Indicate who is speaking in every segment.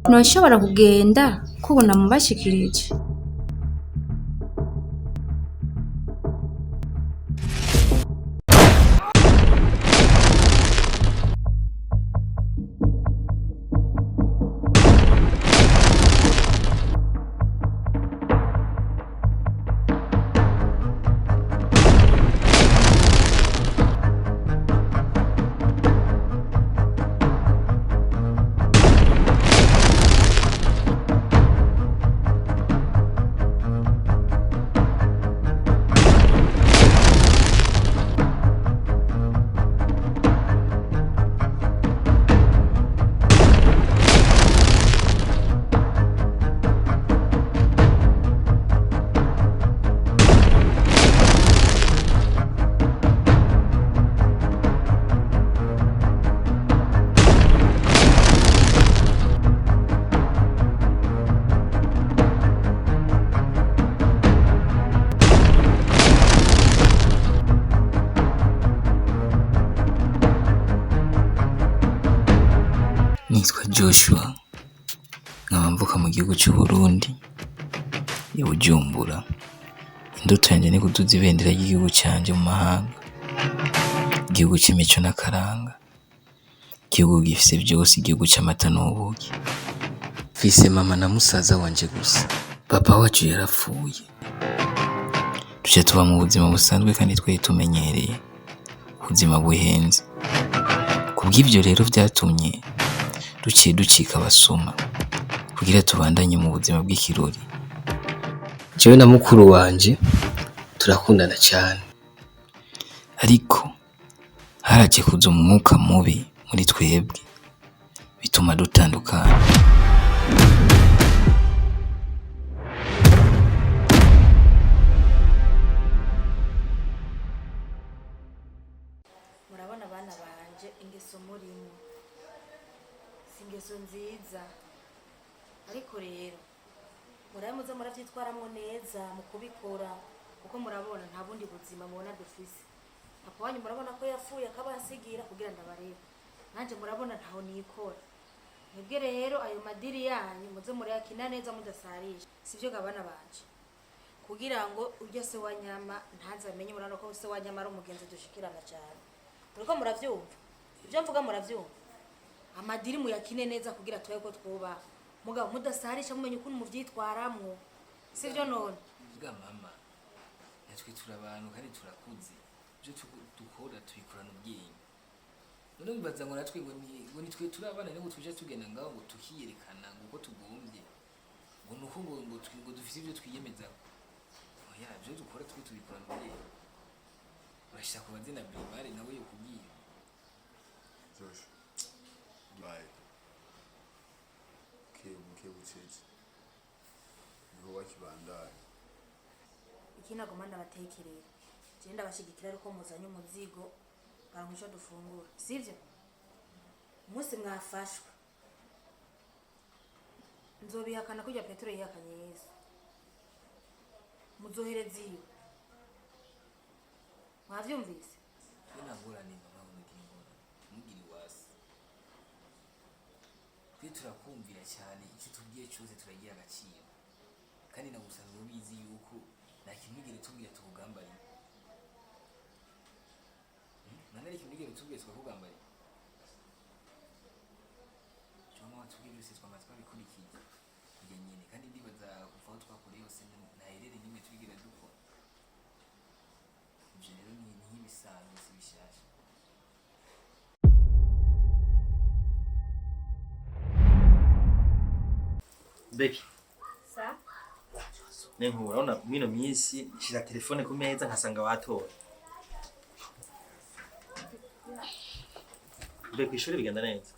Speaker 1: ntushobora kugenda kubona mubashikirije.
Speaker 2: Nitwa Joshua, nkaba mvuka mu gihugu cy'u Burundi, i Bujumbura. Indoto yanjye ni kuduza ibendera ry'igihugu cyanjye mu mahanga, igihugu cy'imico n'akaranga, igihugu gifise byose, igihugu cy'amata n'ubuki. Mfise mama na musaza wanje gusa, papa wacu yarapfuye. Tuje tuba mu buzima busanzwe kandi twari tumenyereye ubuzima buhenze. Kubw'ivyo rero vyatumye duciye ducika abasuma kugira tubandanye mu buzima bw'ikirori. Jewe na mukuru wanje turakundana cyane, ariko haraje kuza umwuka mubi muri twebwe bituma dutandukana.
Speaker 3: Murabona abana banje ingeso murimo singeso nziza, ariko rero muramuze muravyitwaramwo neza mu kubikora, kuko murabona nta bundi buzima mubona dufise. Papa wanyu murabona ko yapfuye akabansigira kugira ndabarebe, nanje murabona ntaho nikora. Mwebwe rero ayo madiri yanyu muze murayakina neza mudasarisha, sivyo gabana banje, kugira ngo urya se wa nyama ntazamenye. Murabona ko se wa nyama ari umugenzi dushikirana cyane. Muriko muravyumva ivyo mvuga? Muravyumva? Amadiri muyakine neza kugira tuwe ko twubaha, mugabo mudasarisha mumenye ukuntu muvyitwaramwo, sivyo none?
Speaker 2: Vuga mama, natwe turabantu kandi turakuze, byo dukora tubikorana ubwenge. None bibaza ngo natwe ngo nitwe turabana ngo tuje tugenda ngaho ngo tukiyerekana ngo tugombye ngo nuko ngo dufise ibyo twiyemeza. Oya, byo dukora twe tubikorana ubwenge. Urashaka kubazina Brimare nawe yo kubwira
Speaker 4: Josh bye bucece niho wakibandaye.
Speaker 3: Iki nagoma ndabatekerera, je ndabashigikira ariko muzanye umuzigo bankwisha dufungura, sivyo? Umunsi mwafashwe nzobihakana kujya Petero yihakanye Yesu, muzohereza iyo. Mwavyumvise?
Speaker 2: nagorane mama mugiri wasi. Twe turakumvira cyane, icyo tubwiye cyose turagira agaciro, kandi nagusanzwe ubizi yuko nta kimwigere tubwira tukugambariye. None ari kimwigere tubwiye tukugambariye. Cyangwa watubwiye byose twamatwa bikurikiye kujya nyine, kandi ndibaza kuva aho twakoreye yose ntaherere nimwe tubigira dukora. Ibyo rero ni nk'ibisanzwe si bishasha.
Speaker 5: Beki,
Speaker 3: Sa?
Speaker 5: nenko urabona mwino minsi shira telefone ku meza nkasanga watora. Beki, ishuri bigenda neza?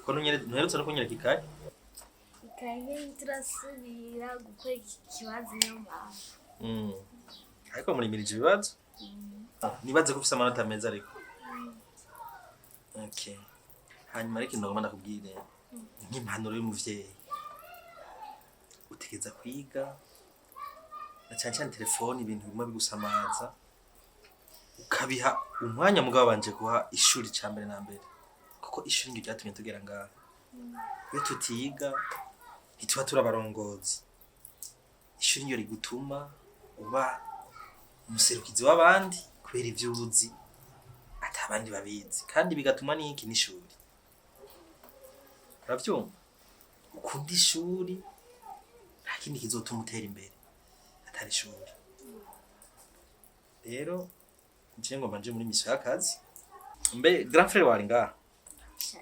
Speaker 5: Ko ntuherutse no kunyereka ikaye?
Speaker 6: Ikaye turasubira gukora ikibazo yo mpamvu.
Speaker 5: Ariko murimirije ibibazo? Nibaze ko ufise amanota meza ariko. Okay. Hanyuma ariko ndagomba ndakubwire nk'impanuro y'umuvyeyi. Utegeza kwiga na cyane telefone, ibintu bimwe bigusamaza, ukabiha umwanya mugabo banje guha ishuri cyambere na mbere, kuko ishuri ngiryo ryatumye tugera ngaha. iyo tutiga ntituba turabarongozi. Ishuri niyo rigutuma uba umuserukizi w'abandi kubera ivyo uzi atabandi babizi, kandi bigatuma n'iki n'ishuri. Uravyumva? Ukunda ishuri nta kindi kizotuma utera imbere atari ishuri. Rero nje ngomba nje muri misi y'akazi. Mbe grand frère wari ngaha?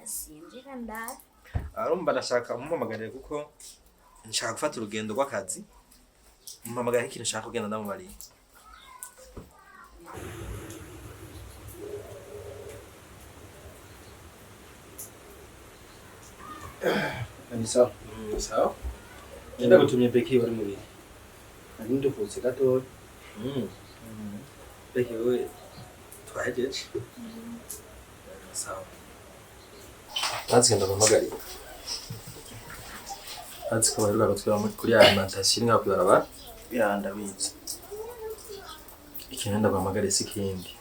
Speaker 6: Sinjira ndara.
Speaker 5: Arumva ndashaka umumpamagarire kuko nshaka gufata urugendo rw'akazi. Mumpamagarire ikintu nshaka kugenda ndamubariye.
Speaker 7: Ni sawa. Sawa.
Speaker 5: Nenda gutumye Beki wari muri.
Speaker 7: Ari ndufutse gatoya.
Speaker 5: Beki wewe twahejeje. Sawa. Nazi ngenda mpamagarire. Nazi ko baheruka gutwara kuri alimentation nka kwibaraba. Biranda bizi. Ikintu ndabahamagariye si kindi.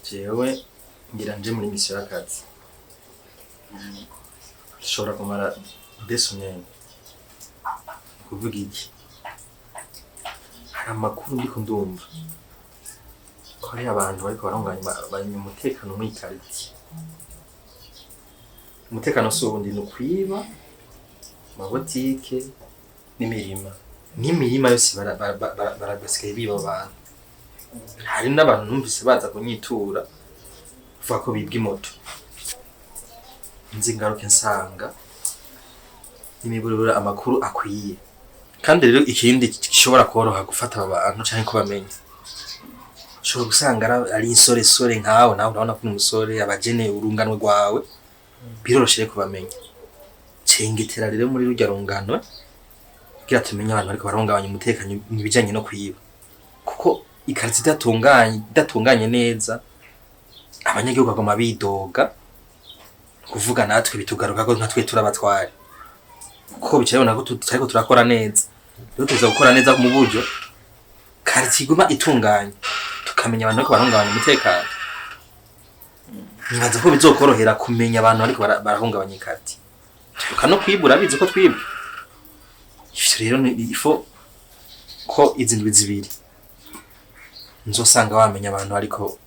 Speaker 5: Jewe ngira nje muri misi y'akazi. Ashobora kumara desumene. Kuvuga iki? Hari amakuru ndiko ndumva ko hari abantu bariko baronganya umutekano muri quartier. Umutekano si ubundi ni ukwiba amabotike n'imirima yose baragasigaye biba abantu. Hari n'abantu numvise baza kunyitura bavuga ko bibwa imoto. Nzi ngaruke nsanga n'imiburura amakuru akwiye. Kandi rero ikindi gishobora koroha gufata abantu cyane ko bamenye. Ushobora gusanga ari insore nkawe nawe urabona ko umusore abageneye urunganwe rwawe biroroshye kubamenya. Cengetera rero muri rujya rungano kugira tumenye abantu ariko barongabanya umutekano nibijanye no kwiba. Kuko ikariti idatunganye neza abanyagihugu bagoma bidoga kuvuga natwe bitugaruka ko natwe turabatware. Kuko bicaye na ko tutariko turakora neza. Rero tuza gukora neza mu buryo kariti iguma itunganye tukamenya abantu ariko barongabanya umutekano. Nibaza ko bizokorohera kumenya abantu ariko barahungabanya ikariti. Tukano kwibura bizi ko twibwa. Ivyo rero ni ifo ko izindwi zibiri nzosanga wamenya abantu ariko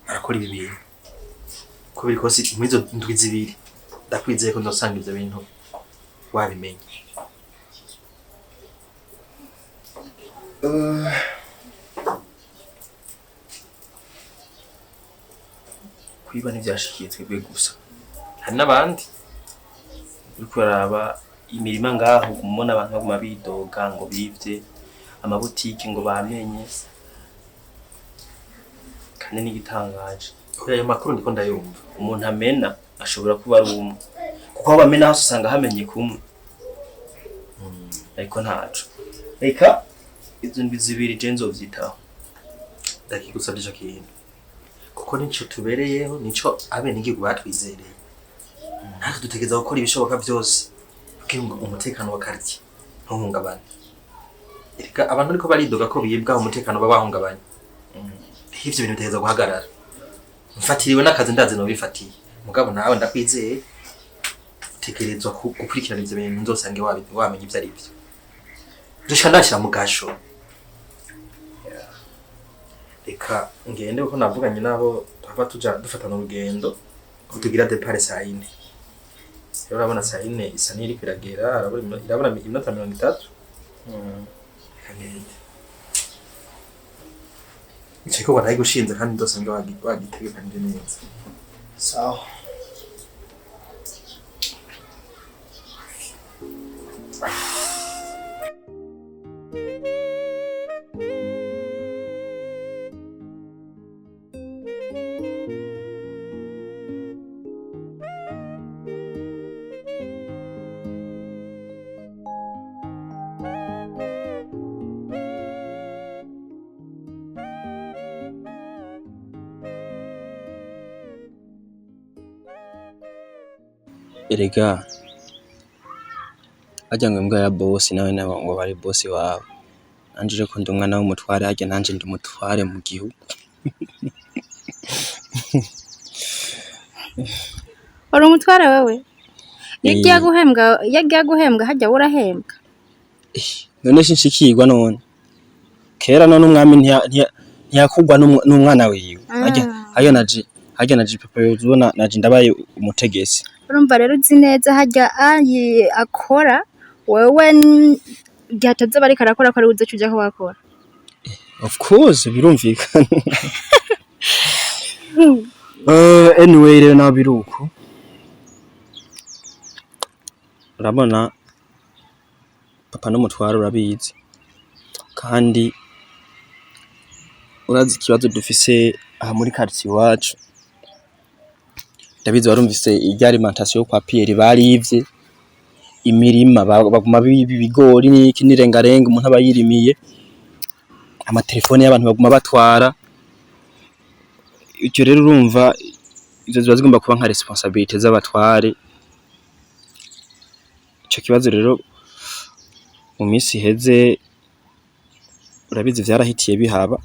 Speaker 5: barakora ibi bintu. Ko biri ko si muri zo ndwi zibiri ndakwizeye ko nzosanga ivyo bintu wabimenye. Kwiba ntivyashikiye twebwe gusa, hari n'abandi uriko uraraba imirima ngaho umubona abantu baguma bidoga ngo bivye amabutiki ngo bamenye, kandi n'igitangaje ayo makuru ndiko ndayumva umuntu amena ashobora kuba ari umwe, kuko aho bamena hose usanga hamenye kumwe. Ariko ntaco reka izo ndwi zibiri je nzovyitaho ndakigusabye ico kintu, kuko nico tubereyeho, nico abenegihugu batwizereye. Natwe dutegereza gukora ibishoboka byose kugira ngo umutekano wa quartier ntuhungabane. Reka abantu ariko baridoga ko biyibwa umutekano babahungabanye. Ivyo bintu biteza guhagarara. Mfatiriwe n'akazi ndazi no bifatiye. Mugabo nawe ndakwizeye tekerezwa gukurikirana ivyo bintu nzosange wamenye ivyo ari byo. Dushaka ndashira mu gasho. Reka ngende uko navuganye nabo twava tuja dufatana urugendo ko tugira depart saa 4. Rero urabona saa 4 isa niri kwiragera, irabona iminota 30. Kagende. Ichiko warayi gushinze kandi ndosanga wagitegekanije neza.
Speaker 7: Sawa.
Speaker 8: Erega ajya ngo imbwa ya boss nawe ngo bari boss wawe, nanje ko ndi umwana w'umutware ajya nanje ndi umutware mu gihugu.
Speaker 1: uri umutware wewe yagiye guhembwa hajya urahembwa
Speaker 8: none shinshikirwa none kera none umwami ntiyakugwa n'umwana wiwe hajya naje papa yozubona naje ndabaye umutegesi
Speaker 1: urumva rero uzi neza hajya akora wewe ryataze bari karakora ko ari uze cujya ko wakora
Speaker 8: of course birumvikana anyway rero nabiruko urabona papa n'umutwaro urabizi kandi urazi ikibazo dufise aha muri quartier wacu ndabizi warumvise irya alimentation kwa Pierre barivye imirima baguma bibigori n'iki nirengarenga umuntu abayirimiye amatelefone y'abantu baguma batwara icyo rero urumva izo ziba zigomba kuba nka responsabilité z'abatware icyo kibazo rero mu minsi iheze urabizi vyarahitiye bihaba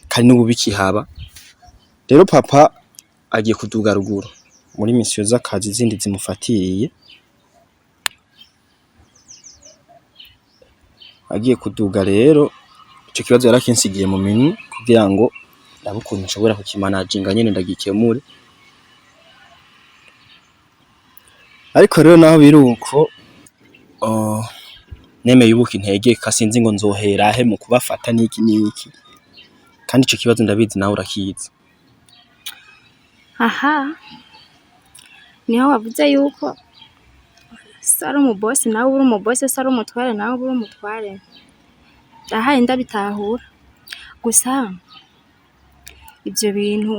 Speaker 8: kandi n'ubu bikihaba rero papa agiye kuduga ruguru muri misiyo z'akazi zindi zimufatiriye agiye kuduga rero icyo kibazo yarakinsigiye mu minwe kugira ngo nabukuntu nshobora kukimanaginga nyene ndagikemure ariko rero naho biruko nemeye ubuka intege kasinzi ngo nzohera he mu kubafata niki kandi ico kibazo ndabizi nawe urakizi
Speaker 1: aha niho wavuze yuko sari umubosi nawe uri umubosi sari umutware nawe uri umutware aha ndabitahura gusa ibyo bintu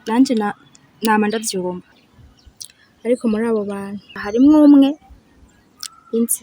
Speaker 1: nanje nama ndavyumva ariko muri abo bantu harimo umwe inzi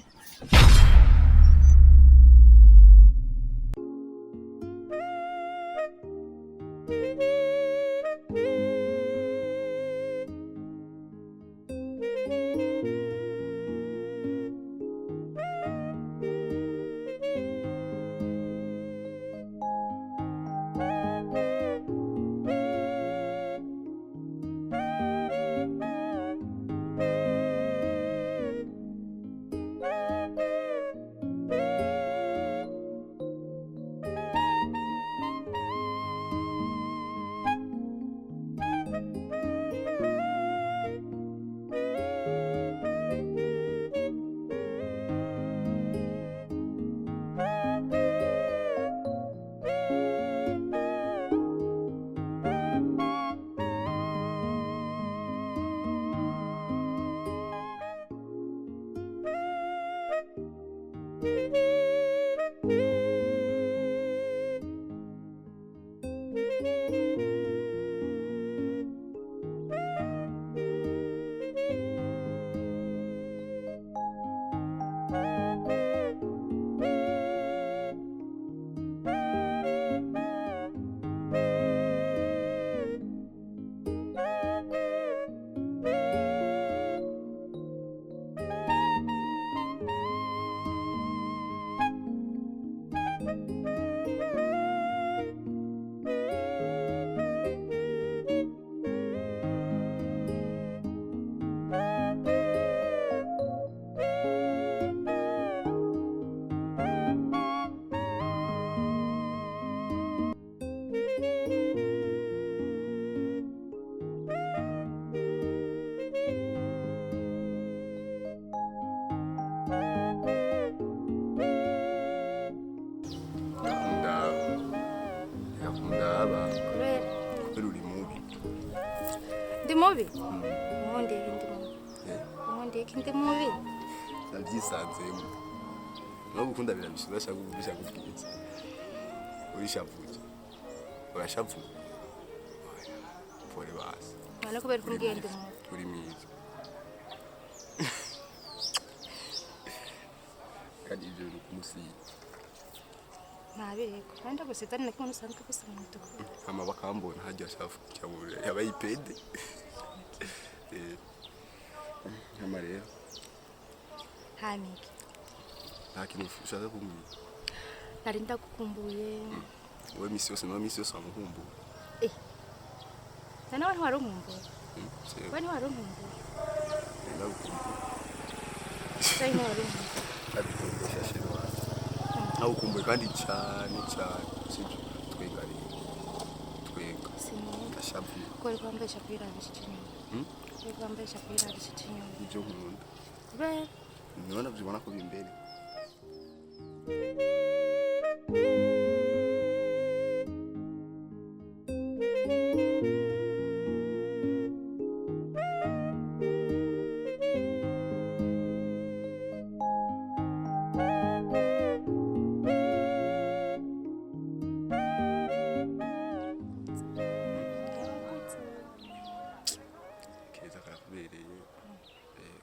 Speaker 1: Ndi mubi? Ndi mubi?
Speaker 4: Navyisanzemo. No gukunda birabishira shaka kubisha kubwiza. Urishavuye. Urashavuye. Pole basi.
Speaker 1: Mana kubera kumbwiye ndi mubi.
Speaker 4: Uri mwiza. Kandi ivyo kumusiga.
Speaker 1: Nabireko. Kandi gusitana nako nusanzwe kusamutuko.
Speaker 4: Kama bakambona hajya shafu cyabure yabayipede. Kama rero.
Speaker 1: Hamiki.
Speaker 4: Lakini ushaka kumbi.
Speaker 1: Nari ndakukumbuye.
Speaker 4: Wewe misi yose amukumbuye.
Speaker 1: Nana wari warumumbuye. Wari warumumbuye. Sai nari.
Speaker 4: Abikumbusha shema. Nawukumbuye kandi cyane sibyo twegari. Twega. Ndashavu.
Speaker 1: Kweli kwambesha kwirabisha inyuma. Kweli kwambesha kwirabisha inyuma.
Speaker 4: Ibyo nkunda.
Speaker 1: Be.
Speaker 4: Niona byibona ko bimbere.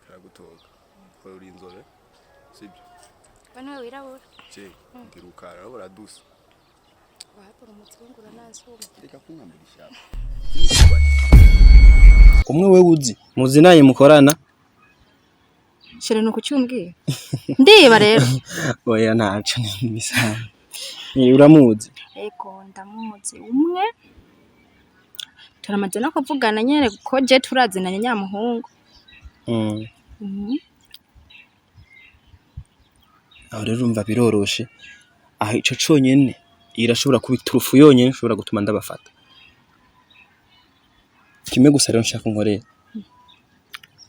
Speaker 4: Karagutoka ko uri inzobe sibyo
Speaker 1: Bano wirabura
Speaker 4: je ndirukara urabura dusa
Speaker 1: wahapura umutsungura nansuma
Speaker 4: reka kungambirisha
Speaker 8: umwe we uzi muzi naye mukorana
Speaker 1: Shere nuko cyumbwiye ndiba rero
Speaker 8: oya ntaco nisana ni uramuzi
Speaker 1: ego ndamuzi umwe turamaze no kuvugana nyene ko je turazinanye nyamuhungu
Speaker 8: aho rero umva biroroshe aho ico conyene irashobora kuba iturufu yonyene ishobora gutuma ndabafata kimwe gusa rero nshaka nkorera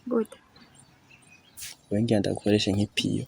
Speaker 1: good
Speaker 8: wengi ndagukoresha nk'ipiyo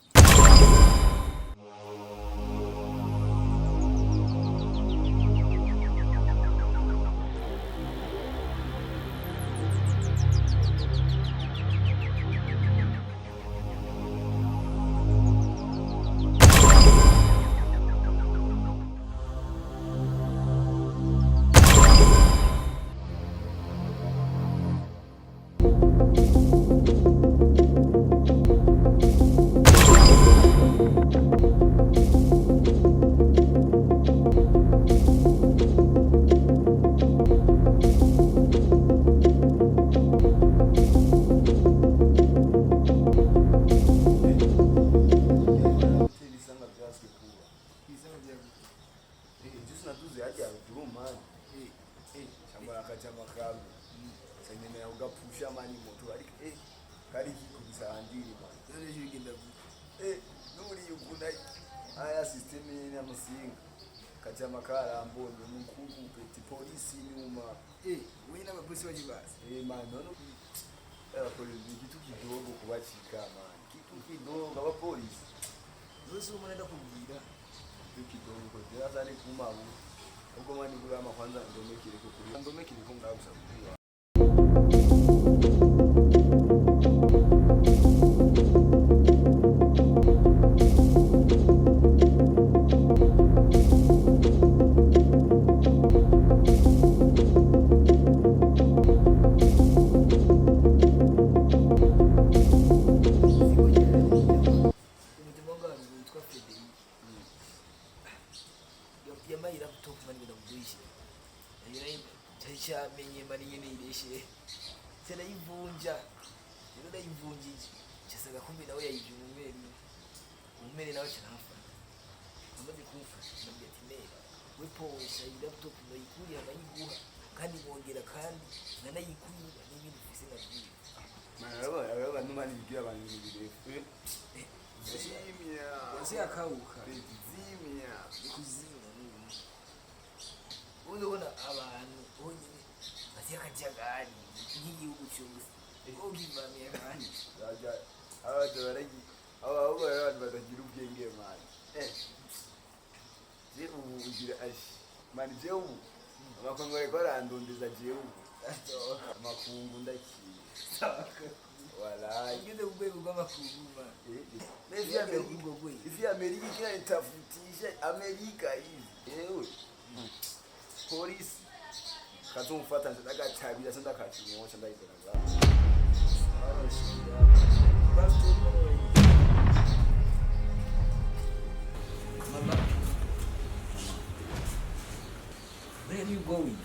Speaker 5: Where are you going?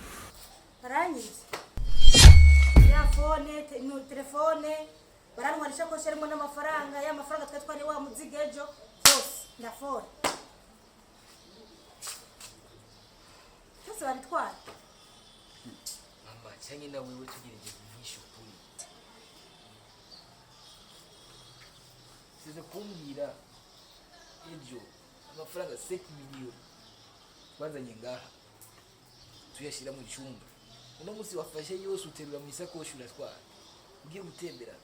Speaker 3: Baranyize. Ya phone, telefone, barantwarisha ko sherimo n'amafaranga, ya mafaranga twatwari wa muzigejo, byose ndafone. Cyose baritwara.
Speaker 5: Mama, cyangwa na wewe tugerageza kuvisha ukuri.
Speaker 2: size kumbwira ejo amafaranga 5 miliyoni twazanye ngaha tuyashira mu cyumba uno munsi wafashe yose uterura mu isakoshi uratwara ugiye gutembera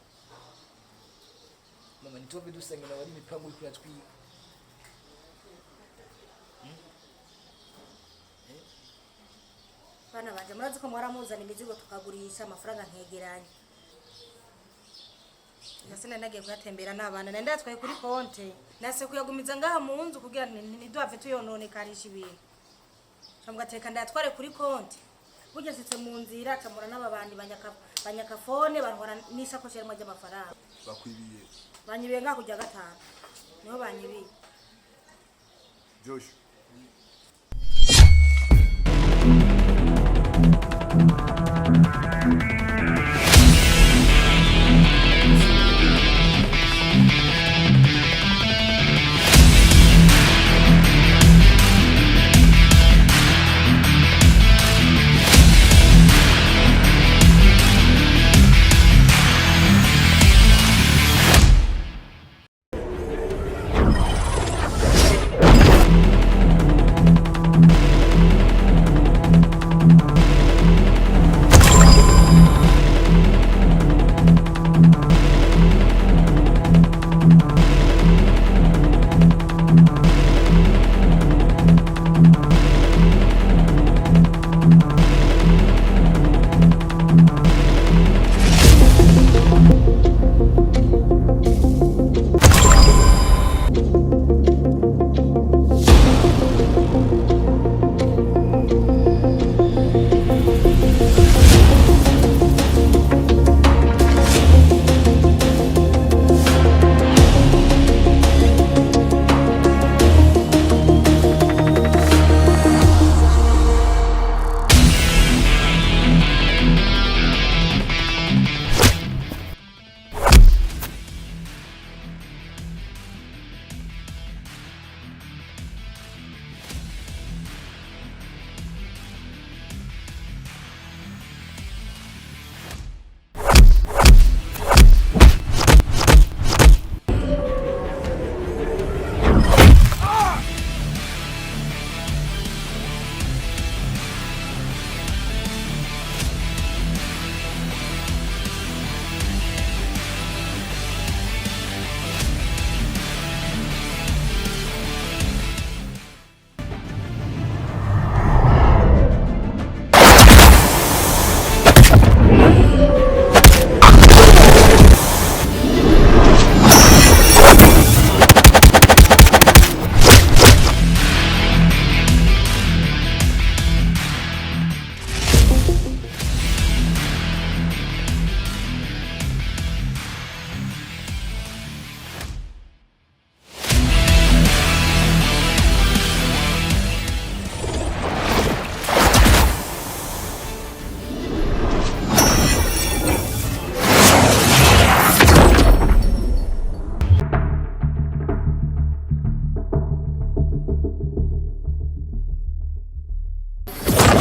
Speaker 2: mama nitove dusangana wari mipango uri kuratwiga
Speaker 3: bana banje murazi ko mwaramuzana imizigo tukagurisha amafaranga nkegeranye nasina nagiye kuyatembera n'abana nenda yatwaye kuri konte nase kuyagumiza ngaha mu nzu kugira ntiduhave tuyononekarisha ibintu camgateka ndayatware kuri konte burya nsitse mu nzira camura n'ababandi banyakafone bantwara n'ishakoshi yarimo ry'amafaranga
Speaker 4: bakwibiye
Speaker 3: banyibiye ngaha kujya gatanu niho banyibiye
Speaker 4: Josh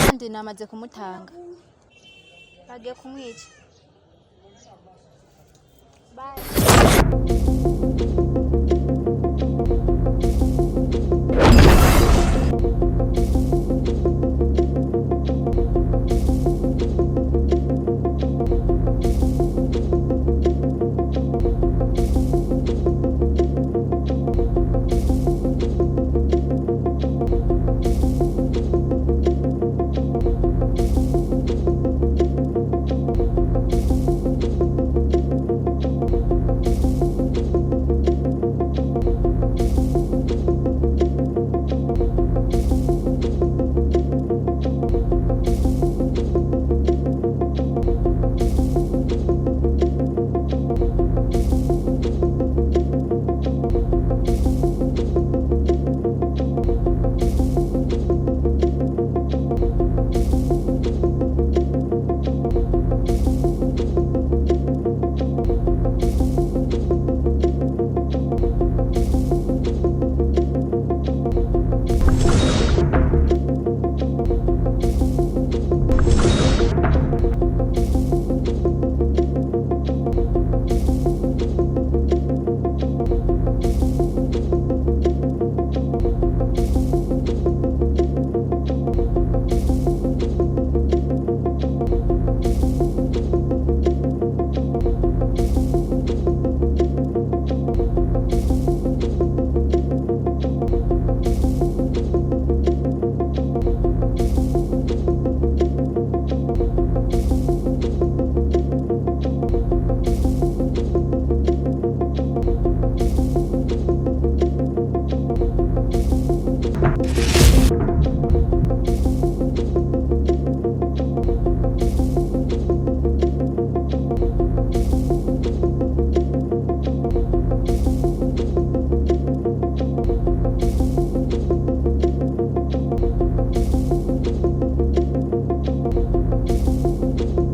Speaker 1: kandi namaze kumutanga bagiye kumwica bye.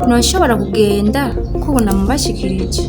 Speaker 1: ntushobora kugenda kubona mubashikirije.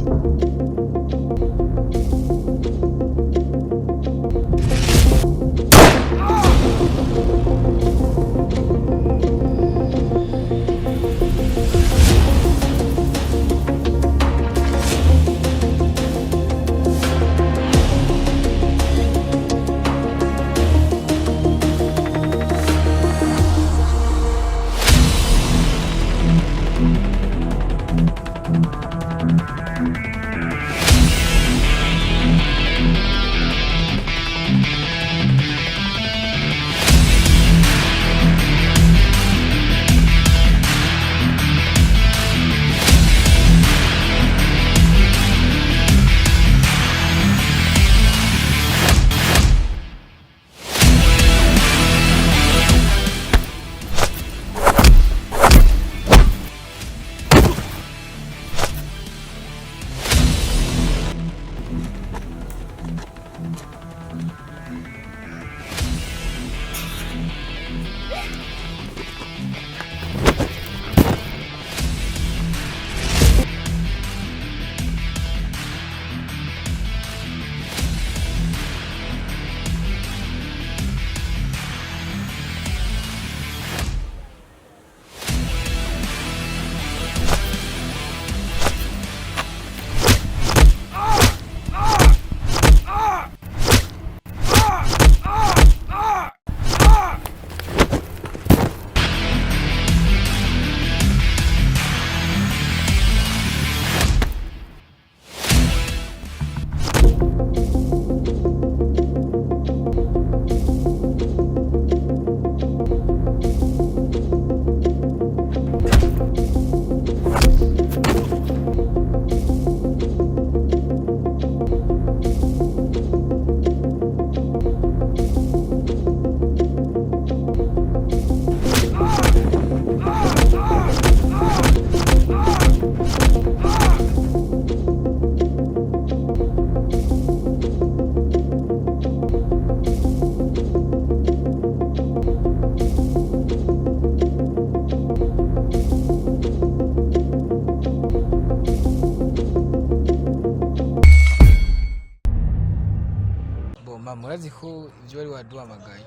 Speaker 2: Murazi ko ibyo wari waduhamagaye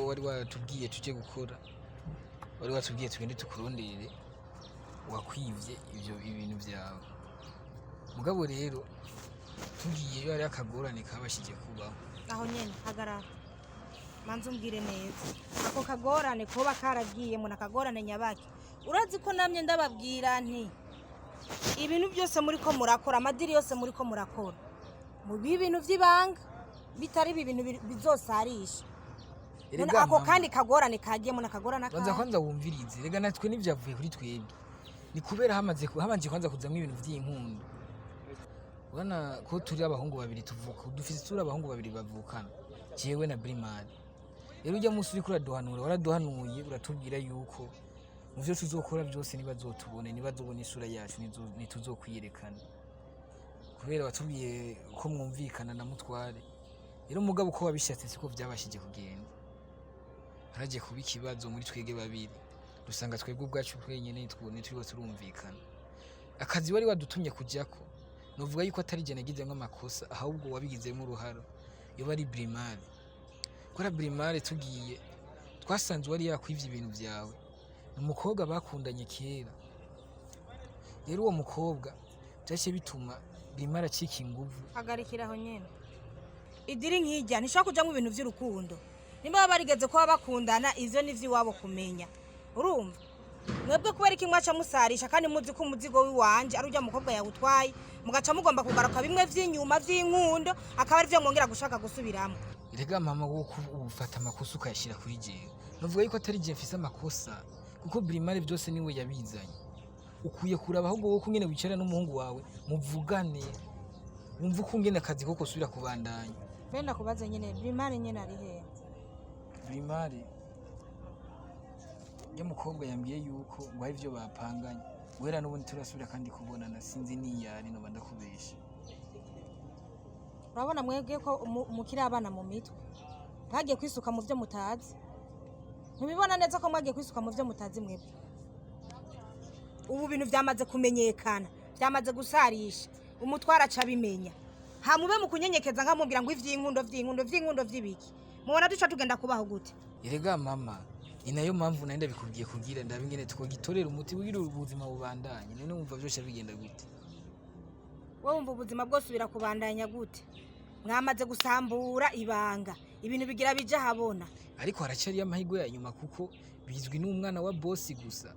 Speaker 2: wari watubwiye tujye gukora, wari watubwiye tugende tukurondere, wakwivye ibyo ibintu byawe. Mugabo rero tugiye yari akagorane kabashije kubaho.
Speaker 3: Aho nyene hagarara manzo mbwire neza, ako kagorane koba karagiye mu nakagorane nyabaki. Urazi ko namye ndababwira nti ibintu byose muri ko murakora, amadiri yose muri ko murakora mu bintu vy'ibanga bitari ibintu bizosarisha. Ako kandi kagorane kagiye mu nakagorane akaje.
Speaker 2: Banza kwanza wumvirize, rega natwe nivyavuye kuri twebwe. Ni kubera habanje kwanza kuzamwa ibintu vy'inkundo. Urana ko turi abahungu babiri tuvuka, dufise turi abahungu babiri bavukana, jewe na Brimari. Rero ujya musi uri kuraduhanura, waraduhanuye uratubwira yuko mu byo tuzokora byose nibazotubone, nibazobona isura yacu, nituzokwiyerekana. Kubera watubwiye ko mwumvikana na mutware. Rero mugabo ko wabishatse siko byabashije kugenda. Haraje kuba ikibazo muri twege babiri. Dusanga twebwe ubwacu twenyene nitwiwe turumvikana. Akazi wari wadutumye kujyako, novuga yuko atari je nagizemo amakosa, ahubwo wabigizemo uruharo. Yo bari Brimari. Kora Brimari tugiye twasanze wari yakwivye ibintu byawe. Umukobwa bakundanye kera. Rero uwo mukobwa byashe bituma Brimari acika inguvu.
Speaker 3: Hagarikiraho nyene. Idiri nkijya nishaka kuja mu bintu vy'urukundo. Nimba barigeze ko bakundana ivyo n'ivy'iwabo kumenya. Urumva? Mwebwe kubera iki mwaca musarisha kandi muzi ko umuzigo wiwanje ari ujya mukobwa yawutwaye, mugaca mugomba kugaruka bimwe vy'inyuma vy'inkundo, akaba ari vyo mwongera gushaka gusubiramo.
Speaker 2: Rega mama wo ufata amakosa ukayashira kuri jewe. Novuga yuko atari je mfise amakosa, kuko Brimari byose niwe yabizanye. Ukuye kuraba ahubwo wo kungene wicara n'umuhungu wawe muvugane. Wumva ukungene akazi koko subira kubandanya.
Speaker 3: Benda kubaza nyene Brimari nyene ari he?
Speaker 2: Brimari ya mukobwa yambwiye yuko ngo ari byo bapanganye. Wera n'ubundi turasubira kandi kubonana, sinzi niyari no bandakubesha.
Speaker 3: Urabona mwebwe ko mukira abana mu mitwe. Bagiye kwisuka mu byo mutazi. Ntubibona neza ko mwagiye kwisuka mu byo mutazi mwebwe. ubu bintu byamaze kumenyekana byamaze gusarisha umutwara aca bimenya hamube mu kunyenyekeza nkamubwira ngo ivy'inkundo vy'ibiki mubona duca tugenda kubaho gute
Speaker 2: erega mama inayo mpamvu nenda bikubwiye kugira ndabingene tukogitorera umuti kugira ubuzima bubandanye none wumva byose bigenda gute
Speaker 3: wowe wumva ubuzima bwose birakubandanya gute mwamaze gusambura ibanga ibintu bigira bija habona
Speaker 2: ariko haracari amahirwe ya nyuma kuko bizwi n'umwana wa boss gusa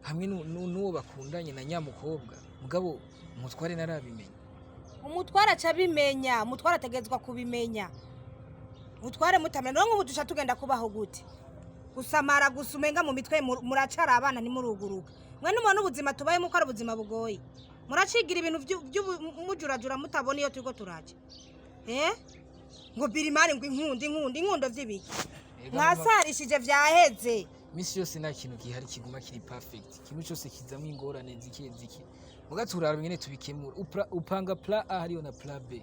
Speaker 2: hamwe n'uwo bakundanye na nyamukobwa mugabo umutware narabimenya
Speaker 3: umutwara aca bimenya umutwara ategezwa kubimenya mutware mutamenya no nk'ubu tugenda kubaho gute gusamara gusumenga mu mitwe muracara abana ntimuruguruka mwe n'umuntu ubuzima tubayemo ko ari ubuzima bugoye muracigira ibintu by'umujurajura mutabona iyo turiko turaje ngo birimari ngo inkundo vy'ibiki mwasarishije vyaheze
Speaker 2: misi yose nta kintu gihari kiguma kiri perfect ikintu cyose kizamwe ingorane ziki mugaturara bingene tubikemura upanga plan A hariyo na plan B